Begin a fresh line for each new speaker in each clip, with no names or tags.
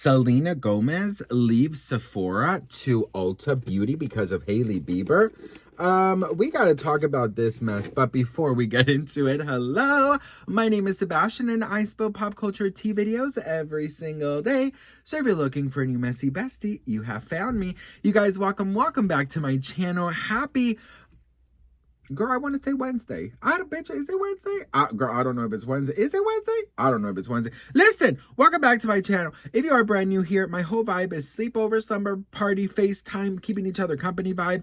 Selena Gomez leaves Sephora to Ulta Beauty because of Hailey Bieber. We got to talk about this mess, but before we get into it, hello, my name is Sebastian and I spill pop culture tea videos every single day. So if you're looking for a new messy bestie, you have found me. You guys, welcome back to my channel. Happy girl, I want to say Wednesday. Bitch, is it Wednesday? Girl, I don't know if it's Wednesday. Is it Wednesday? I don't know if it's Wednesday. Listen, welcome back to my channel. If you are brand new here, my whole vibe is sleepover, slumber party, FaceTime, keeping each other company vibe.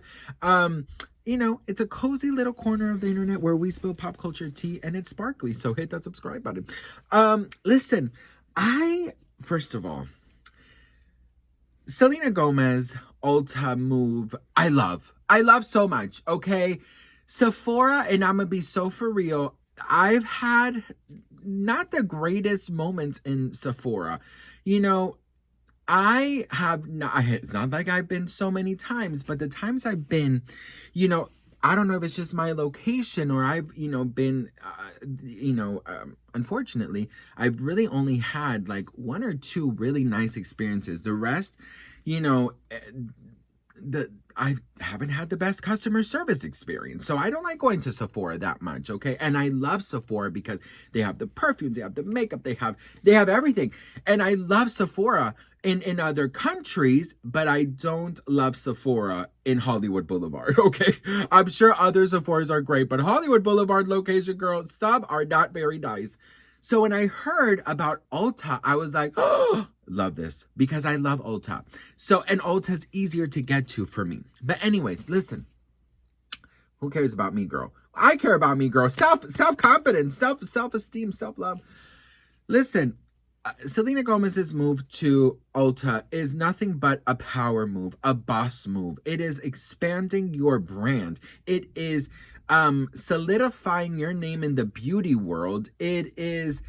You know, it's a cozy little corner of the internet where we spill pop culture tea and it's sparkly. So hit that subscribe button. Listen, first of all, Selena Gomez, Ulta move, I love so much, okay? Sephora, and I'm gonna be so for real, I've had not the greatest moments in Sephora. You know, I have not, it's not like I've been so many times, but the times I've been, you know, I don't know if it's just my location or I've, been, unfortunately, I've really only had like one or two really nice experiences. The rest, I haven't had the best customer service experience. So I don't like going to Sephora that much, okay? And I love Sephora because they have the perfumes, they have the makeup, they have everything. And I love Sephora in other countries, but I don't love Sephora in Hollywood Boulevard, okay? I'm sure other Sephoras are great, but Hollywood Boulevard location, girl, some are not very nice. So when I heard about Ulta, I was like, oh, love this, because I love Ulta. So, and Ulta's easier to get to for me. But anyways, listen, who cares about me, girl? I care about me, girl. Self-confidence, self-esteem, self-love. Listen, Selena Gomez's move to Ulta is nothing but a power move, a boss move. It is expanding your brand. It is solidifying your name in the beauty world. It is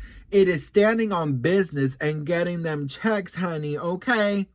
standing on business and getting them checks, honey, okay?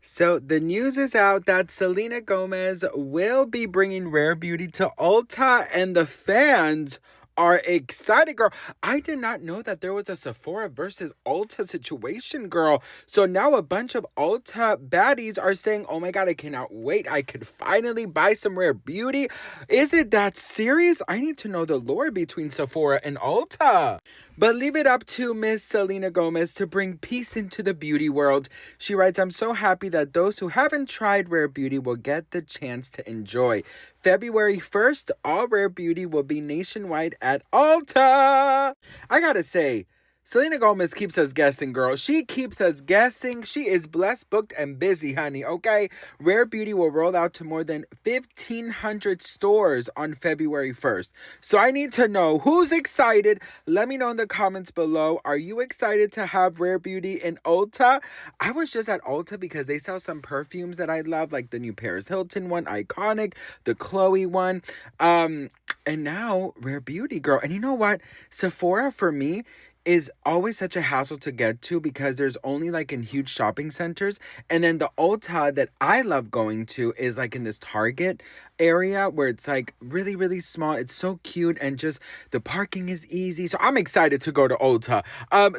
So the news is out that Selena Gomez will be bringing Rare Beauty to Ulta, and the fans are excited, girl. I did not know that there was a Sephora versus Ulta situation, girl. So now a bunch of Ulta baddies are saying, oh my God, I cannot wait. I could finally buy some Rare Beauty. Is it that serious? I need to know the lore between Sephora and Ulta. But leave it up to Miss Selena Gomez to bring peace into the beauty world. She writes, I'm so happy that those who haven't tried Rare Beauty will get the chance to enjoy. February 1st, all Rare Beauty will be nationwide at Ulta. I gotta say, Selena Gomez keeps us guessing, girl. She keeps us guessing. She is blessed, booked, and busy, honey, okay? Rare Beauty will roll out to more than 1,500 stores on February 1st. So I need to know who's excited. Let me know in the comments below. Are you excited to have Rare Beauty in Ulta? I was just at Ulta because they sell some perfumes that I love, like the new Paris Hilton one, Iconic, the Chloe one, and now Rare Beauty, girl. And you know what? Sephora, for me, is always such a hassle to get to because there's only like in huge shopping centers. And then the Ulta that I love going to is like in this Target area where it's like really, really small. It's so cute and just the parking is easy. So I'm excited to go to Ulta.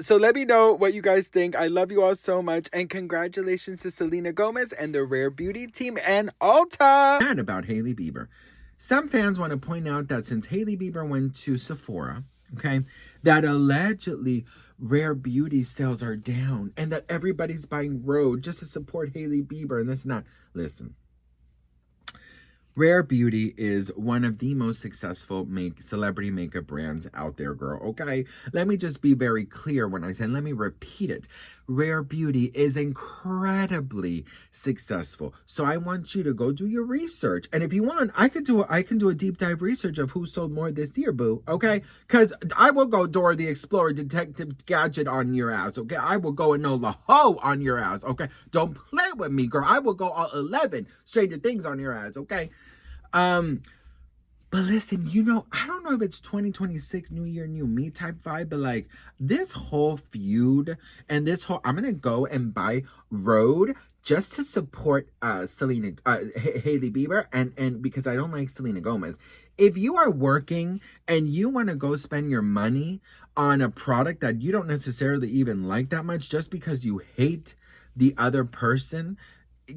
So let me know what you guys think. I love you all so much. And congratulations to Selena Gomez and the Rare Beauty team and Ulta. And about Hailey Bieber. Some fans want to point out that since Hailey Bieber went to Sephora, okay, that allegedly Rare Beauty sales are down and that everybody's buying Rhode just to support Hailey Bieber and this and that. Listen, Rare Beauty is one of the most successful celebrity makeup brands out there, girl, okay? Let me just be very clear when I say, let me repeat it. Rare Beauty is incredibly successful. So I want you to go do your research. And if you want, I can do a deep dive research of who sold more this year, boo, okay? Because I will go Dora the Explorer, Detective Gadget on your ass, okay? I will go Enola Ho on your ass, okay? Don't play with me, girl. I will go all 11 Stranger Things on your ass, okay? But But listen, I don't know if it's 2026, New Year, New Me type vibe, but like this whole feud and I'm gonna go and buy Road just to support Selena, Hailey Bieber, and because I don't like Selena Gomez. If you are working and you want to go spend your money on a product that you don't necessarily even like that much just because you hate the other person,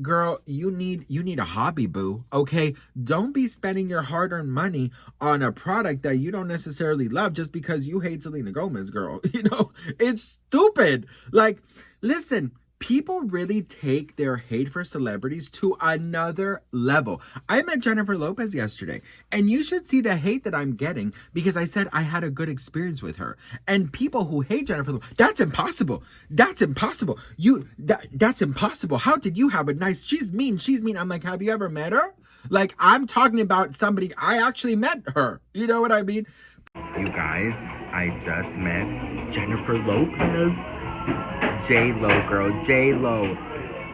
girl, you need a hobby, boo. Okay, don't be spending your hard-earned money on a product that you don't necessarily love just because you hate Selena Gomez, girl. It's stupid. Like, listen, people really take their hate for celebrities to another level. I met Jennifer Lopez yesterday, and you should see the hate that I'm getting because I said I had a good experience with her. And people who hate Jennifer Lopez, that's impossible. That's impossible. That's impossible. How did you have a nice, she's mean. I'm like, have you ever met her? Like, I'm talking about somebody, I actually met her. You know what I mean? You guys, I just met Jennifer Lopez. J-Lo, girl, J-Lo.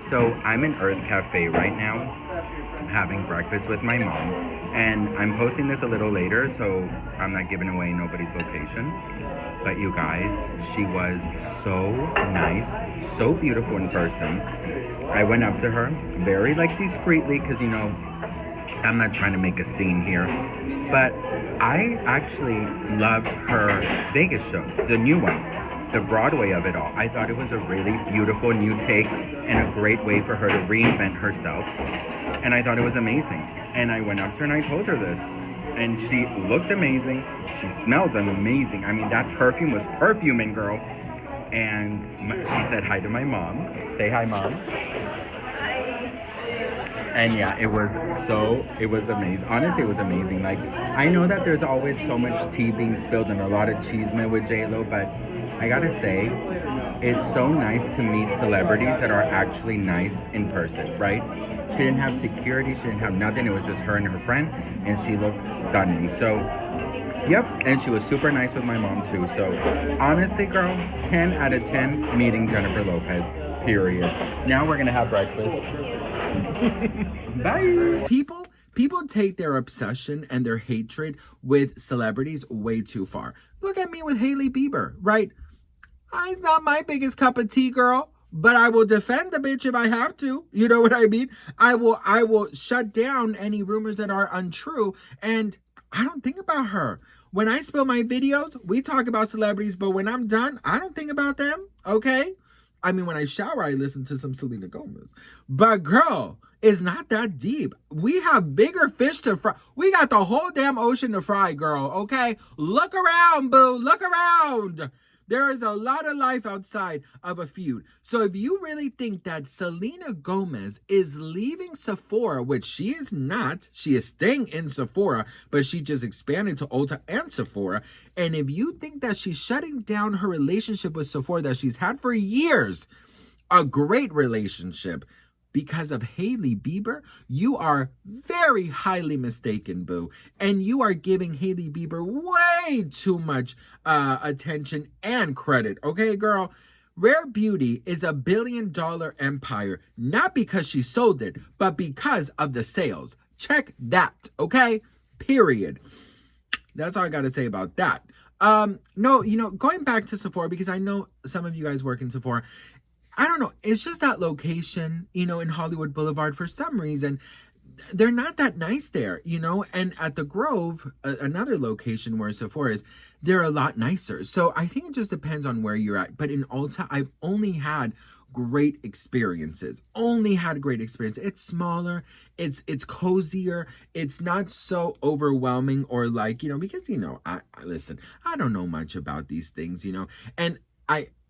So I'm in Earth Cafe right now, having breakfast with my mom. And I'm posting this a little later, so I'm not giving away nobody's location. But you guys, she was so nice, so beautiful in person. I went up to her very discreetly, because I'm not trying to make a scene here. But I actually loved her Vegas show, the new one. The Broadway of it all. I thought it was a really beautiful new take and a great way for her to reinvent herself. And I thought it was amazing. And I went up to her and I told her this. And she looked amazing. She smelled amazing. I mean, that perfume was perfuming, girl. And she said hi to my mom. Say hi, Mom. And yeah, it was amazing. Honestly, it was amazing. Like, I know that there's always so much tea being spilled and a lot of chisme with J-Lo, but I gotta say, it's so nice to meet celebrities that are actually nice in person, right? She didn't have security, she didn't have nothing. It was just her and her friend, and she looked stunning. So, yep, and she was super nice with my mom too. So, honestly, girl, 10 out of 10 meeting Jennifer Lopez, period. Now we're gonna have breakfast. Bye. People take their obsession and their hatred with celebrities way too far. Look at me with Hailey Bieber, right? I'm not my biggest cup of tea, girl, but I will defend the bitch if I have to. You know what I mean? I will shut down any rumors that are untrue, and I don't think about her. When I spill my videos, we talk about celebrities, but when I'm done, I don't think about them, okay? I mean, when I shower, I listen to some Selena Gomez. But girl, it's not that deep. We have bigger fish to fry. We got the whole damn ocean to fry, girl, okay? Look around, boo. Look around. There is a lot of life outside of a feud. So if you really think that Selena Gomez is leaving Sephora, which she is not, she is staying in Sephora, but she just expanded to Ulta and Sephora. And if you think that she's shutting down her relationship with Sephora that she's had for years, a great relationship, because of Hailey Bieber, you are very highly mistaken, boo. And you are giving Hailey Bieber way too much attention and credit, okay, girl? Rare Beauty is a $1 billion empire, not because she sold it, but because of the sales. Check that, okay? Period. That's all I got to say about that. No, going back to Sephora, because I know some of you guys work in Sephora, I don't know. It's just that location, in Hollywood Boulevard, for some reason, they're not that nice there, and at the Grove, another location where Sephora is, they're a lot nicer. So I think it just depends on where you're at. But in Ulta, I've only had great experiences. It's smaller, it's cozier, it's not so overwhelming or because, listen, I don't know much about these things,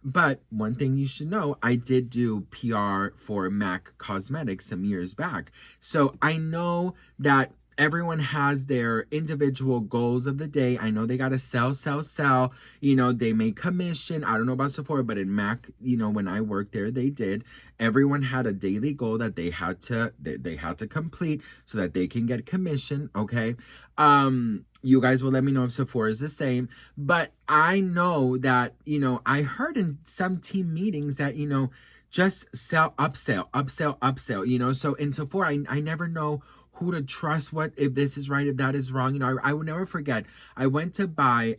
but one thing you should know, I did do PR for MAC Cosmetics some years back. So I know that everyone has their individual goals of the day. I know they got to sell. They make commission. I don't know about Sephora, but in MAC, when I worked there, they did. Everyone had a daily goal that they had to complete so that they can get commission, okay? You guys will let me know if Sephora is the same. But I know that, I heard in some team meetings that, just upsell. So in Sephora, I never know who to trust, what, if this is right, if that is wrong. You know, I will never forget. I went to buy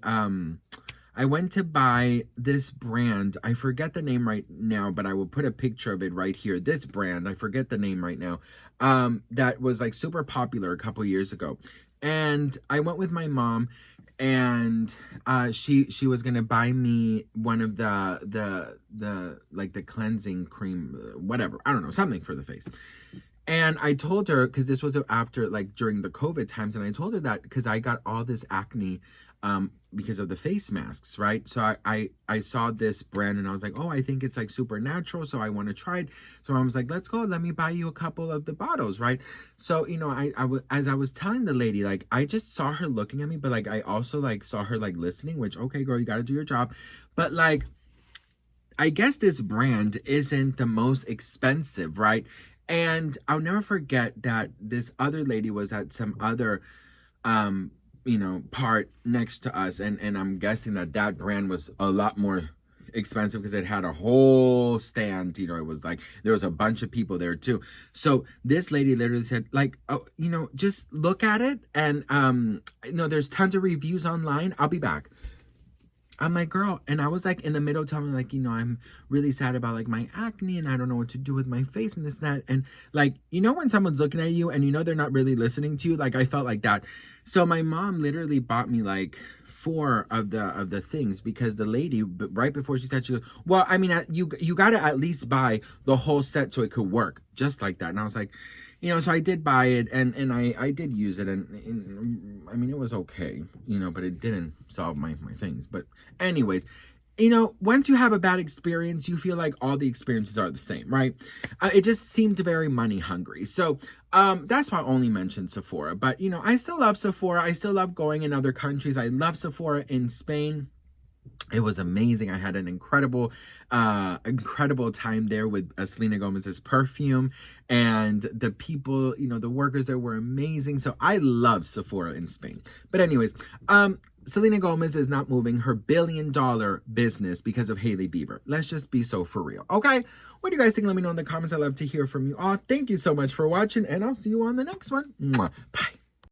this brand. I forget the name right now, but I will put a picture of it right here. This brand, I forget the name right now. That was like super popular a couple years ago. And I went with my mom, and she was gonna buy me one of the like the cleansing cream, whatever, I don't know, something for the face. And I told her, because this was after, like, during the COVID times, and I told her that because I got all this acne because of the face masks, right? So I saw this brand, and I was like, oh, I think it's like super natural, so I want to try it. So I was like, let's go, let me buy you a couple of the bottles, right? So, you know, as I was telling the lady, like, I just saw her looking at me, but like I also like saw her like listening, which, okay, girl, you got to do your job. But like, I guess this brand isn't the most expensive, right? And I'll never forget that this other lady was at some other, you know, part next to us. And I'm guessing that that brand was a lot more expensive because it had a whole stand. You know, it was like, there was a bunch of people there too. So this lady literally said, like, oh, you know, just look at it. And, you know, there's tons of reviews online. I'll be back. I'm like, girl, and I was like in the middle telling her, like, you know, I'm really sad about like my acne and I don't know what to do with my face and this and that. And like, you know, when someone's looking at you and you know they're not really listening to you, like I felt like that. So my mom literally bought me like 4 of the things, because the lady, right before she said, she goes, well, I mean, you got to at least buy the whole set so it could work just like that. And I was like, you know, so I did buy it, and I did use it, and I mean, it was okay, you know, but it didn't solve my things. But anyways, you know, once you have a bad experience, you feel like all the experiences are the same, right? It just seemed very money hungry. So that's why I only mentioned Sephora. But, you know, I still love Sephora. I still love going in other countries. I love Sephora in Spain. It was amazing. I had an incredible time there with Selena Gomez's perfume, and the people, you know, the workers there were amazing. So I love Sephora in Spain. But anyways, Selena Gomez is not moving her $1 billion business because of Hailey Bieber. Let's just be so for real. Okay. What do you guys think? Let me know in the comments. I love to hear from you all. Thank you so much for watching, and I'll see you on the next one. Mwah. Bye.